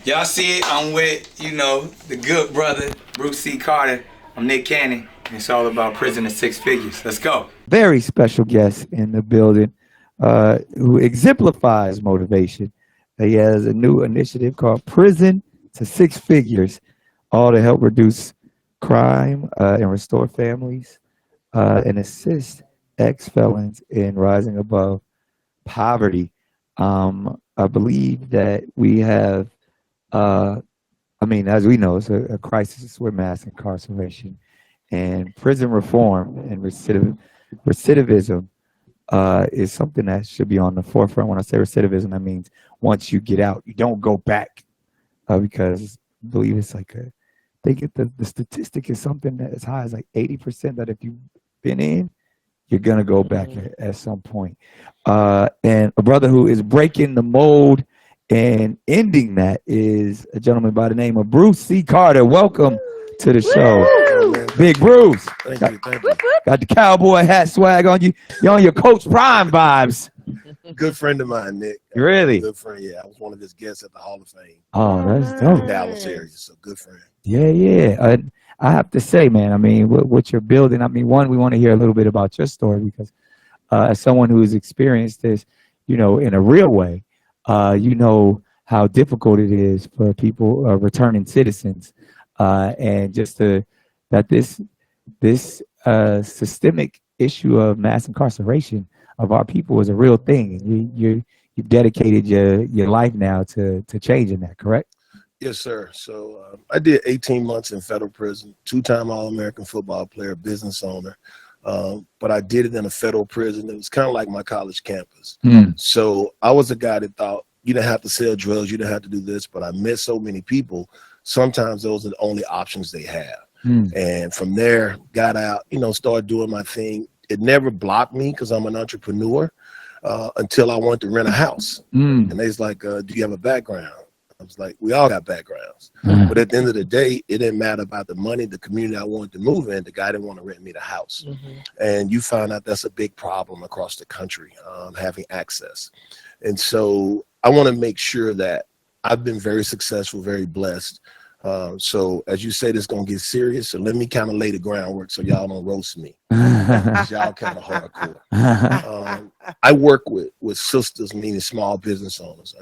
Y'all see it? I'm with, the good brother, Bruce C. Carter. I'm Nick Cannon. And it's all about prison and six figures. Let's go. Very special guest in the building who exemplifies motivation. He has a new initiative called Prison to Six Figures, all to help reduce crime and restore families and assist ex-felons in rising above poverty. I believe that we have, as we know, it's a crisis with mass incarceration and prison reform and recidivism is something that should be on the forefront. When I say recidivism, that means once you get out, you don't go back because I believe it's like they get the statistic is something that as high as like 80% that if you've been in, you're gonna go back at some point. And a brother who is breaking the mold and ending that is a gentleman by the name of Bruce C. Carter. Welcome to the show. Big Bruce. Thank you. Got the cowboy hat swag on you. You're on your Coach Prime vibes. Good friend of mine, Nick. Really? Good friend, yeah. I was one of his guests at the Hall of Fame. Oh, that's dope. Dallas area, so good friend. Yeah. I have to say, man, what you're building, one, we want to hear a little bit about your story because as someone who's experienced this, in a real way, you know how difficult it is for people, returning citizens, and just that this systemic issue of mass incarceration of our people is a real thing. And you've dedicated your life now to changing that, correct? Yes, sir. So I did 18 months in federal prison, two-time All-American football player, business owner. But I did it in a federal prison. It was kind of like my college campus. So I was a guy that thought you didn't have to sell drugs, you didn't have to do this, but I met so many people. Sometimes those are the only options they have. And from there, got out, started doing my thing. It never blocked me because I'm an entrepreneur until I wanted to rent a house. And they was like, do you have a background? I was like, we all got backgrounds. But at the end of the day, it didn't matter about the money, the community I wanted to move in. The guy didn't want to rent me the house. And you find out that's a big problem across the country, having access. And so I want to make sure that I've been very successful, very blessed. So as you say, this is going to get serious. So let me kind of lay the groundwork so y'all don't roast me. Y'all kind of hardcore. I work with sisters, meaning small business owners.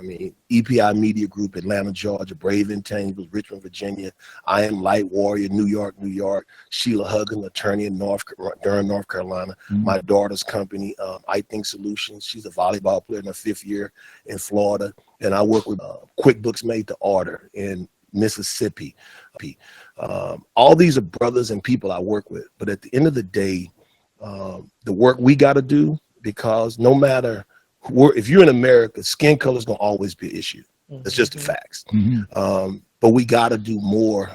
EPI Media Group, Atlanta, Georgia, Brave Intangibles, Richmond, Virginia. I Am Light Warrior, New York. Sheila Huggins, attorney in Durham, North Carolina. My daughter's company, I Think Solutions. She's a volleyball player in her 5th year in Florida. And I work with QuickBooks Made to Order in Mississippi. All these are brothers and people I work with. But at the end of the day, the work we got to do, because no matter if you're in America, skin color is going to always be an issue. It's just the facts. But we got to do more.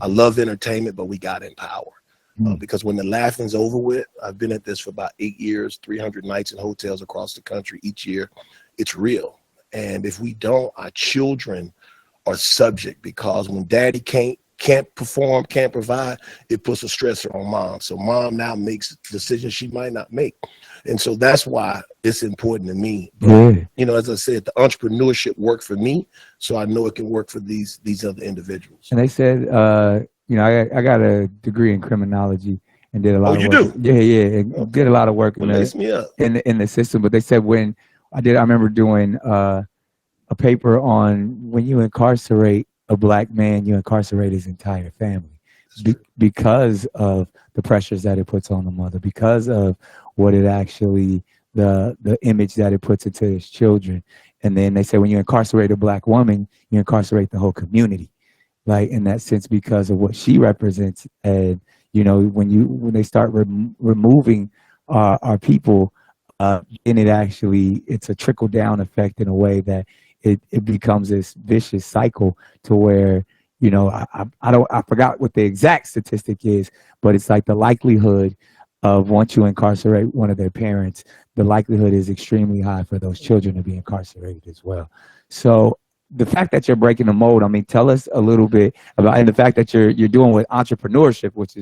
I love entertainment, but we got to empower. Because when the laughing's over with, I've been at this for about 8 years, 300 nights in hotels across the country each year. It's real. And if we don't, our children are subject, because when daddy can't perform, can't provide, it puts a stressor on mom. So mom now makes decisions she might not make. And so that's why it's important to me. But, as I said, the entrepreneurship worked for me, so I know it can work for these other individuals. And they said, I got a degree in criminology and did a lot of work. Oh, you do? Yeah. And did a lot of work in the system. But they said when I remember doing a paper on when you incarcerate a black man, you incarcerate his entire family because of the pressures that it puts on the mother, because of what it actually, the image that it puts into his children. And then they say when you incarcerate a black woman, you incarcerate the whole community, like in that sense, because of what she represents. And, when they start removing our people, and it's a trickle down effect in a way that it becomes this vicious cycle to where, I forgot what the exact statistic is, but it's like the likelihood of once you incarcerate one of their parents, the likelihood is extremely high for those children to be incarcerated as well. So the fact that you're breaking the mold, tell us a little bit about, and the fact that you're doing with entrepreneurship, which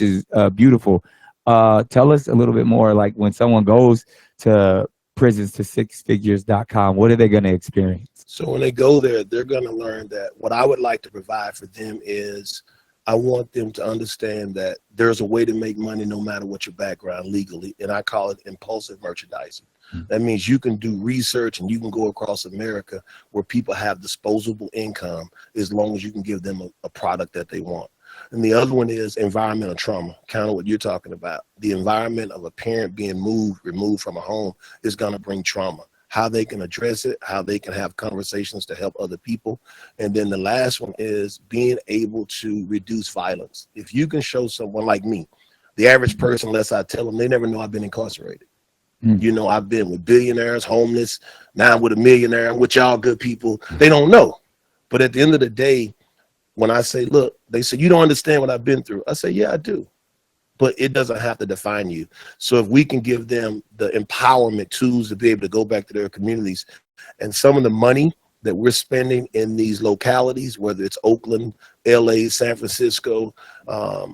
is beautiful. Tell us a little bit more, like when someone goes to prisons to sixfigures.com, what are they going to experience? So when they go there, they're going to learn that what I would like to provide for them is I want them to understand that there's a way to make money no matter what your background legally. And I call it impulsive merchandising. That means you can do research and you can go across America where people have disposable income as long as you can give them a product that they want. And the other one is environmental trauma, kind of what you're talking about. The environment of a parent being removed from a home is going to bring trauma. How they can address it, how they can have conversations to help other people. And then the last one is being able to reduce violence. If you can show someone like me, the average person, unless I tell them, they never know I've been incarcerated. You know, I've been with billionaires, homeless, now I'm with a millionaire, I'm with y'all good people. They don't know. But at the end of the day, when I say, look, they say, you don't understand what I've been through. I say, yeah, I do. But it doesn't have to define you. So if we can give them the empowerment tools to be able to go back to their communities, and some of the money that we're spending in these localities, whether it's Oakland, LA, San Francisco,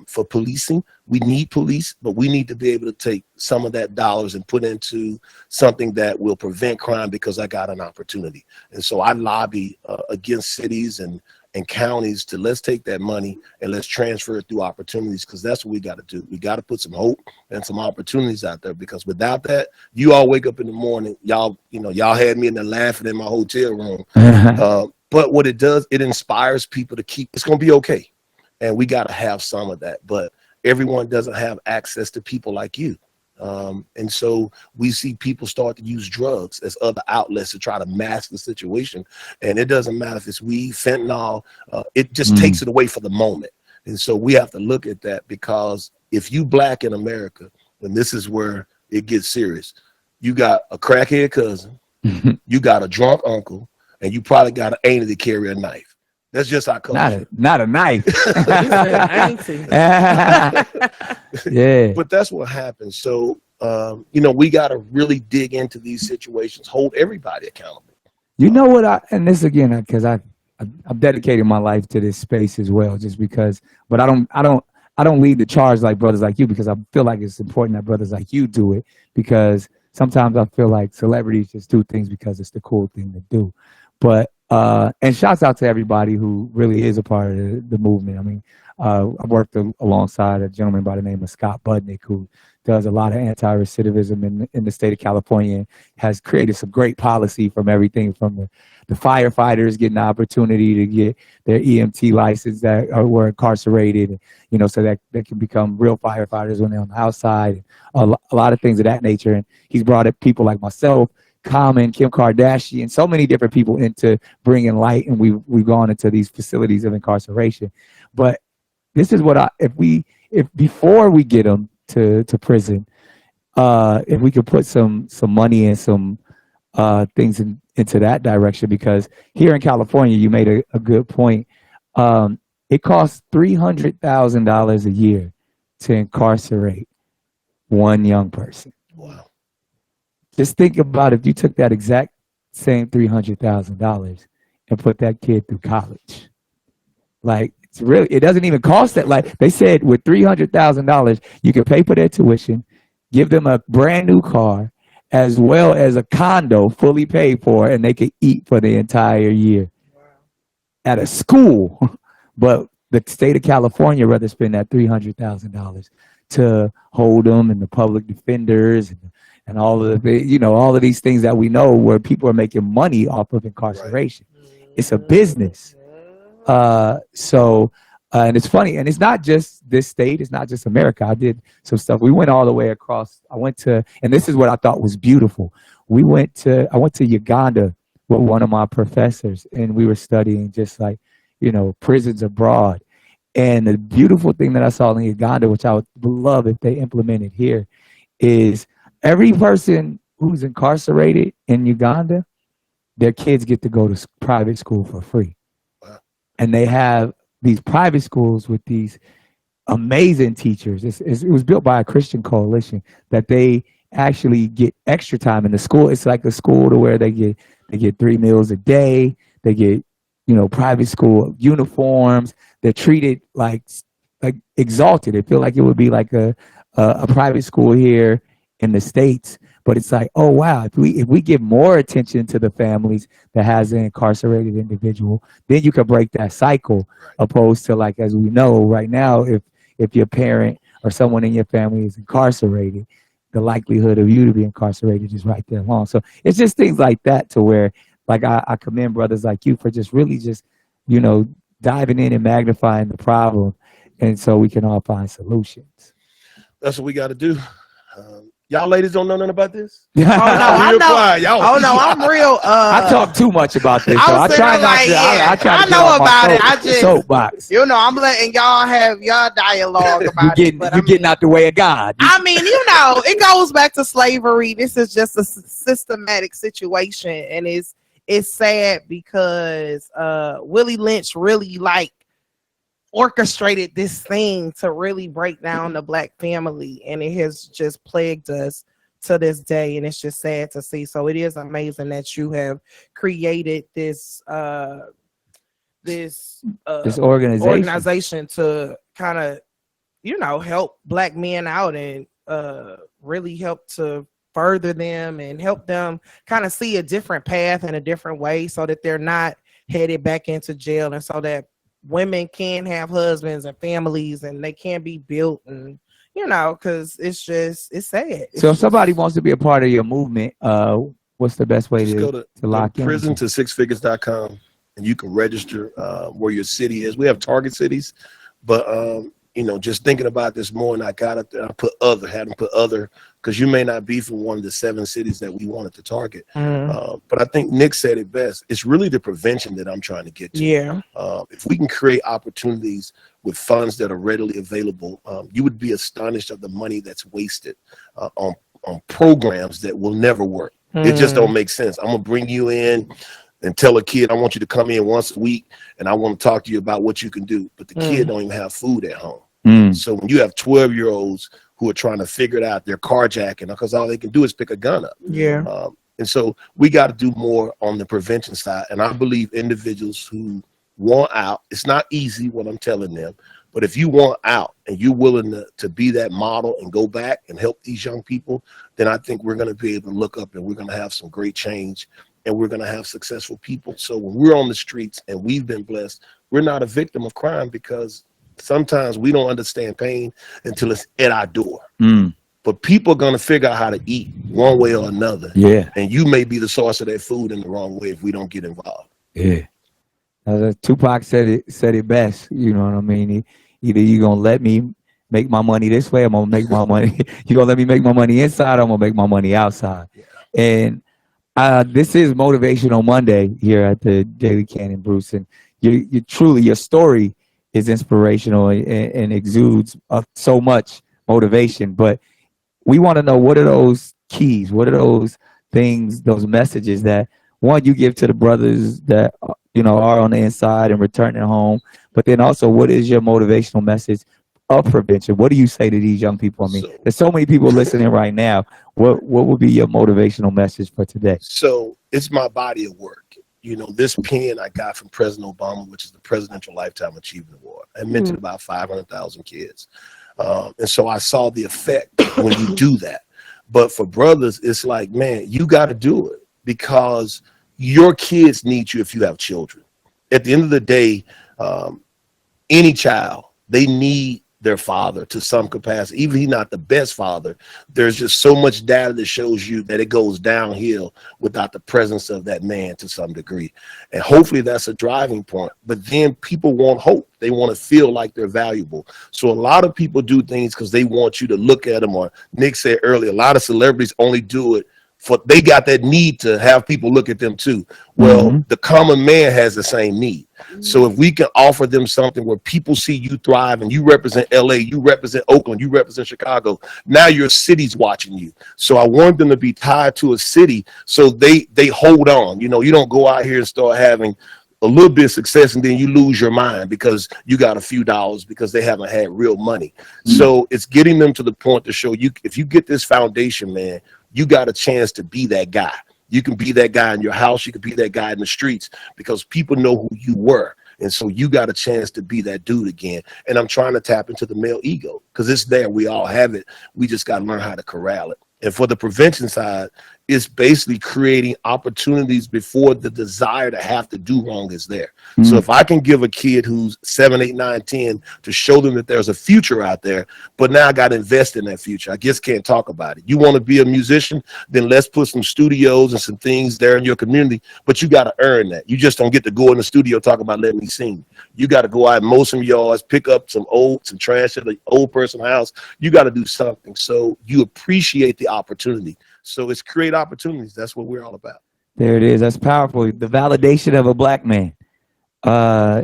for policing, we need police, but we need to be able to take some of that dollars and put into something that will prevent crime because I got an opportunity. And so I lobby against cities and counties to let's take that money and let's transfer it through opportunities, because that's what we got to do. We got to put some hope and some opportunities out there, because without that, you all wake up in the morning, y'all had me in there laughing in my hotel room. But what it does, it inspires people to keep, it's going to be okay. And we got to have some of that, but everyone doesn't have access to people like you. And so we see people start to use drugs as other outlets to try to mask the situation. And it doesn't matter if it's weed, fentanyl, it just takes it away for the moment. And so we have to look at that, because if you black in America, and this is where it gets serious, you got a crackhead cousin, you got a drunk uncle, and you probably got an auntie to carry a knife. That's just our culture. Not a knife. Yeah. But that's what happens. So, we got to really dig into these situations, hold everybody accountable. You know what? And this again, because I've dedicated my life to this space as well, just because. But I don't lead the charge like brothers like you, because I feel like it's important that brothers like you do it, because sometimes I feel like celebrities just do things because it's the cool thing to do. But and shouts out to everybody who really is a part of the movement. I mean, I worked alongside a gentleman by the name of Scott Budnick, who does a lot of anti-recidivism in the state of California, has created some great policy, from everything from the firefighters getting the opportunity to get their EMT license that were incarcerated, so that they can become real firefighters when they're on the outside, a lot of things of that nature. And he's brought up people like myself, Common, Kim Kardashian, so many different people into bringing light, and we've gone into these facilities of incarceration. But this is what if before we get them to prison, if we could put some money and some things into that direction, because here in California, you made a good point. It costs $300,000 a year to incarcerate one young person. Wow. Just think about if you took that exact same $300,000 and put that kid through college. Like, it doesn't even cost that. Like they said, with $300,000, you can pay for their tuition, give them a brand new car, as well as a condo fully paid for, and they can eat for the entire year at a school. But the state of California rather spend that $300,000 to hold them, and the public defenders and all of the, all of these things that we know where people are making money off of incarceration. Right. It's a business. And it's funny, and it's not just this state, it's not just America. I did some stuff. We went all the way across. And this is what I thought was beautiful. I went to Uganda with one of my professors, and we were studying just like, prisons abroad. And the beautiful thing that I saw in Uganda, which I would love if they implemented here, is every person who's incarcerated in Uganda, their kids get to go to private school for free. Wow. And they have these private schools with these amazing teachers. It was built by a Christian coalition that they actually get extra time in the school. It's like a school to where they get 3 meals a day. They get, private school uniforms. They're treated like exalted. It feel like it would be like a private school here in the States, But it's like, oh wow, if we give more attention to the families that has an incarcerated individual, then you can break that cycle. Opposed to, like, as we know right now, if your parent or someone in your family is incarcerated, the likelihood of you to be incarcerated is right there along. So it's just things like that, to where, like, I commend brothers like you for just really just, you know, diving in and magnifying the problem, and so we can all find solutions. That's what we got to do. Y'all ladies don't know nothing about this? Oh no, I know. Oh no, I'm real. I talk too much about this, so I try not to. I try to know about it. I just soapbox. You know, I'm letting y'all have y'all dialogue about it. But you're getting out the way of God. I mean, you know, it goes back to slavery. This is just a systematic situation, and it's sad because Willie Lynch really orchestrated this thing to really break down the Black family, and it has just plagued us to this day, and it's just sad to see. So it is amazing that you have created this organization to kind of, you know, help Black men out and really help to further them and help them kind of see a different path and a different way, so that they're not headed back into jail, and so that women can have husbands and families, and they can be built, and you know, because it's sad. So if somebody wants to be a part of your movement, what's the best way to lock in? prison2sixfigures.com, and you can register where your city is. We have target cities, but you know, just thinking about this more, and I hadn't put other, because you may not be from one of the 7 cities that we wanted to target. But I think Nick said it best. It's really the prevention that I'm trying to get to. Yeah. If we can create opportunities with funds that are readily available, you would be astonished of the money that's wasted on programs that will never work. It just don't make sense. I'm gonna bring you in and tell a kid, I want you to come in once a week, and I want to talk to you about what you can do. But the kid don't even have food at home. So when you have 12-year-olds who are trying to figure it out, they're carjacking because all they can do is pick a gun up. Yeah. And so we got to do more on the prevention side. And I believe individuals who want out, it's not easy what I'm telling them, but if you want out and you're willing to be that model and go back and help these young people, then I think we're going to be able to look up and we're going to have some great change, and we're going to have successful people. So when we're on the streets and we've been blessed, we're not a victim of crime, because sometimes we don't understand pain until it's at our door. But people are going to figure out how to eat one way or another. Yeah. And you may be the source of that food in the wrong way if we don't get involved. Yeah. Tupac said it best. You know what I mean? Either you're going to let me make my money this way, I'm going to make my money. You're going to let me make my money inside, I'm going to make my money outside. Yeah. And this is Motivational Monday here at the Daily Cannon, Bruce. And you truly, your story is inspirational and exudes so much motivation. But we want to know, what are those keys? What are those things, those messages that, one, you give to the brothers that, you know, are on the inside and returning home? But then also, what is your motivational message of prevention? What do you say to these young people? I mean, there's so many people listening right now. What would be your motivational message for today? So it's my body of work. You know, this pen I got from President Obama, which is the Presidential Lifetime Achievement Award. I mentioned about 500,000 kids. And so I saw the effect when you do that. But for brothers, it's like, man, you got to do it, because your kids need you if you have children. At the end of the day, any child, they need their father to some capacity. Even if he's not the best father, there's just so much data that shows you that it goes downhill without the presence of that man to some degree. And hopefully that's a driving point. But then people want hope. They want to feel like they're valuable. So a lot of people do things because they want you to look at them. Or Nick said earlier, a lot of celebrities only do it for, they got that need to have people look at them too. Well, the common man has the same need. So if we can offer them something where people see you thrive, and you represent LA, you represent Oakland, you represent Chicago, now your city's watching you. So I want them to be tied to a city so they hold on. You know, you don't go out here and start having a little bit of success and then you lose your mind because you got a few dollars because they haven't had real money. So it's getting them to the point to show you, if you get this foundation, man, you got a chance to be that guy. You can be that guy in your house. You can be that guy in the streets because people know who you were. And so you got a chance to be that dude again. And I'm trying to tap into the male ego because it's there. We all have it. We just got to learn how to corral it. And for the prevention side, it's basically creating opportunities before the desire to have to do wrong is there. So if I can give a kid who's 7, 8, 9, 10 to show them that there's a future out there, but now I got to invest in that future. I just can't talk about it. You want to be a musician, then let's put some studios and some things there in your community, but you got to earn that. You just don't get to go in the studio talk about letting me sing. You got to go out and mow some yards, pick up some trash at the old person's house. You got to do something. So you appreciate the opportunity. So it's create opportunities. That's what we're all about. There it is. That's powerful. The validation of a black man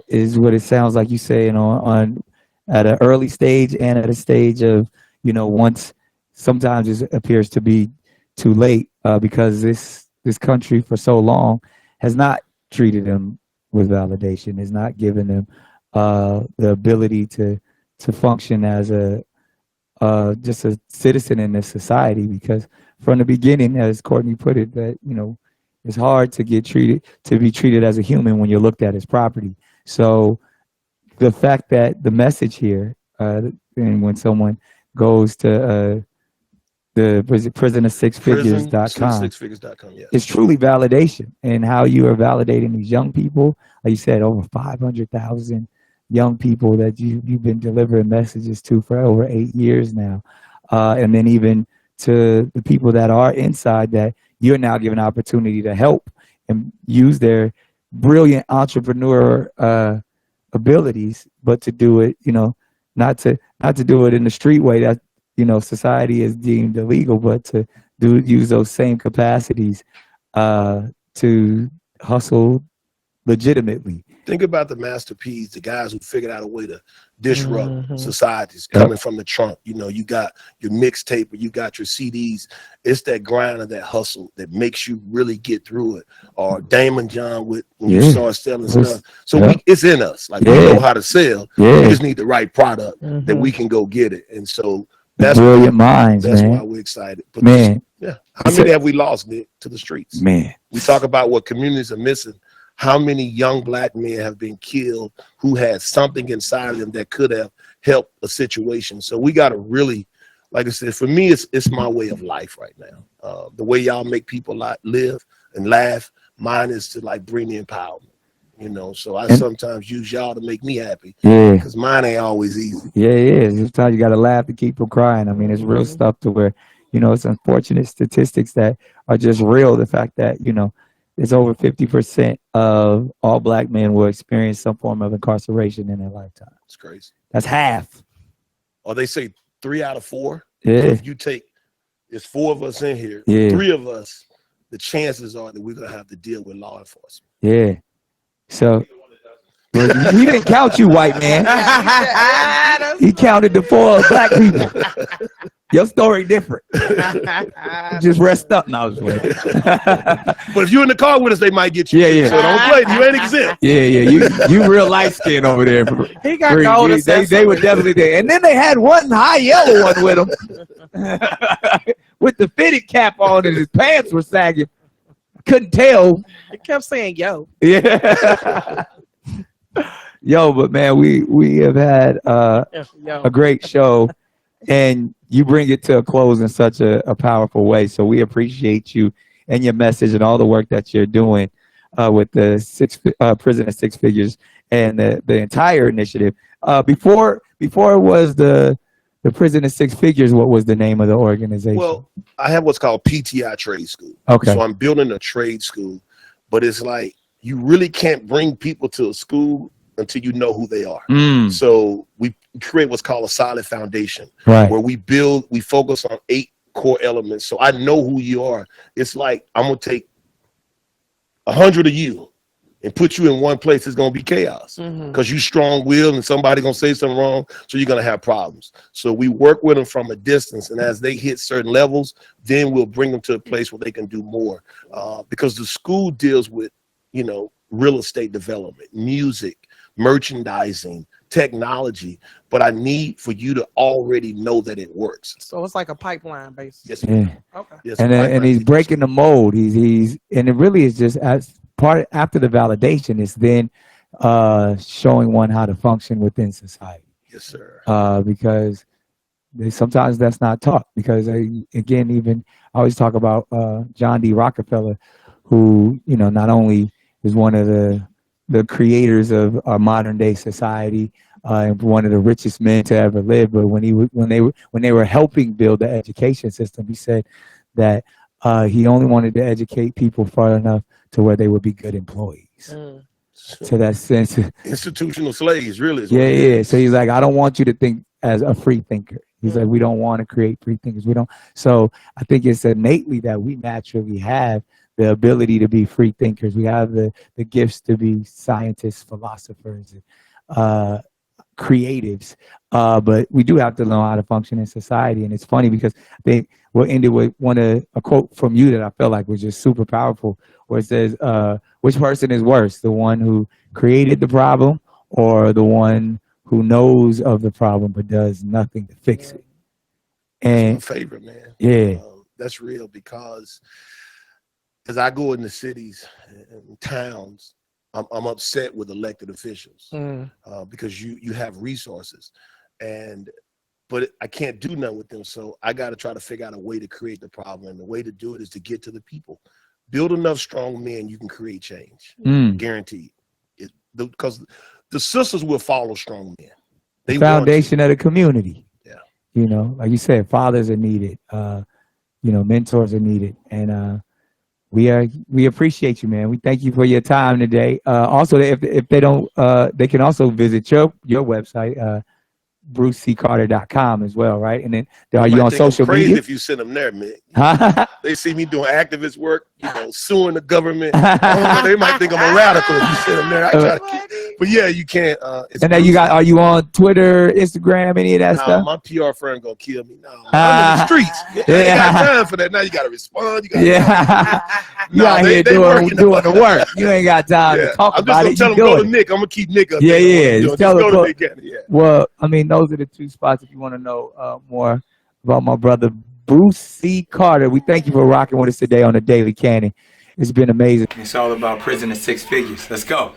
is what it sounds like you saying on at an early stage and at a stage of, once sometimes it appears to be too late because this country for so long has not treated them with validation, has not given them the ability to function as just a citizen in this society, because from the beginning, as Courtney put it, that it's hard to be treated as a human when you're looked at as property. So the fact that the message here, and when someone goes to the prison6figures.com, yes. It's truly validation, and how you are validating these young people. Like you said, over 500,000 young people that you've been delivering messages to for over 8 years now, and then even to the people that are inside that you're now given opportunity to help and use their brilliant entrepreneur abilities, but to do it, not to do it in the street way that society is deemed illegal, but to use those same capacities to hustle legitimately. Think about the Master P's, the guys who figured out a way to disrupt societies coming from the trunk. You got your mixtape, or you got your CDs. It's that grind and that hustle that makes you really get through it. Or Damon John when you start selling stuff. So it's in us. Like we know how to sell. We just need the right product that we can go get it. And so that's brilliant minds. That's man. why we're excited. But man, how many have we lost, Nick, to the streets? Man, we talk about what communities are missing. How many young black men have been killed who had something inside of them that could have helped a situation? So we got to really, like I said, for me, it's my way of life right now. The way y'all make people live and laugh, mine is to bring the empowerment. So I sometimes use y'all to make me happy. Because mine ain't always easy. Sometimes you got to laugh to keep from crying. I mean, it's real stuff to where, it's unfortunate statistics that are just real. The fact that, it's over 50% of all black men will experience some form of incarceration in their lifetime. It's crazy. That's half. Or they say 3 out of 4. Yeah. So if you it's 4 of us in here, 3 of us, the chances are that we're going to have to deal with law enforcement. Yeah. So he didn't count you, white man. He counted the 4 black people. Your story different. Just rest up now. But if you're in the car with us, they might get you. Yeah. So don't play. You ain't exempt. Yeah. You real light skin over there. He got gold. They were definitely there. And then they had one high yellow one with him. With the fitted cap on and his pants were sagging. Couldn't tell. He kept saying, yo. Yeah. Yo, but man, we have had a great show, and you bring it to a close in such a powerful way. So we appreciate you and your message and all the work that you're doing with the Prison at Six Figures and the entire initiative. Before it was the Prison at Six Figures, what was the name of the organization? Well, I have what's called PTI Trade School. Okay. So I'm building a trade school, but it's like you really can't bring people to a school until you know who they are. So we create what's called a solid foundation, right, where we focus on 8 core elements. So I know who you are. It's like I'm gonna take 100 of you and put you in one place. It's gonna be chaos because you strong-willed and somebody gonna say something wrong, so you're gonna have problems. So we work with them from a distance, and as they hit certain levels, then we'll bring them to a place where they can do more. Because the school deals with, real estate development, music, merchandising, technology, but I need for you to already know that it works. So it's like a pipeline, basically. Yes, ma'am. Okay. Yes, and he's breaking the mold. He's and it really is just as part after the validation is then showing one how to function within society. Yes, sir. Because sometimes that's not taught because again, even I always talk about John D. Rockefeller, who not only is one of the creators of our modern day society and one of the richest men to ever live, but when they were helping build the education system, he said that he only wanted to educate people far enough to where they would be good employees. So that sense, institutional slaves, really. Yeah. So he's like, I don't want you to think as a free thinker. He's like, we don't want to create free thinkers. We don't. So I think it's innately that we naturally have the ability to be free thinkers. We have the gifts to be scientists, philosophers, creatives. But we do have to learn how to function in society. And it's funny because I think we'll end it with a quote from you that I felt like was just super powerful, where it says, which person is worse, the one who created the problem or the one who knows of the problem but does nothing to fix it? And that's my favorite, man. Yeah. That's real, because as I go into cities and towns, I'm upset with elected officials because you have resources, but I can't do nothing with them. So I got to try to figure out a way to create the problem, and the way to do it is to get to the people. Build enough strong men, you can create change, guaranteed. Because the sisters will follow strong men. The foundation of the community. Yeah, like you said, fathers are needed. Mentors are needed, and we appreciate you, man. We thank you for your time today. Also, if they don't, they can also visit your website, BruceCCarter.com as well, right? And then are you on social media? If you send them there, man. They see me doing activist work, suing the government. They might think I'm a radical if you send them there. But yeah, you can't. And then are you on Twitter, Instagram, any of that stuff? My PR friend gonna kill me. No, I'm in the streets. I ain't got time for that. Now you gotta respond. You out here doing the work. You ain't got time to talk about it. I'm just gonna tell him, go to Nick. I'm gonna keep Nick up. Just go to Nick. Well, I mean, those are the two spots if you want to know more about my brother Bruce C. Carter. We thank you for rocking with us today on the Daily Cannon. It's been amazing. It's all about prison at 6 figures. Let's go.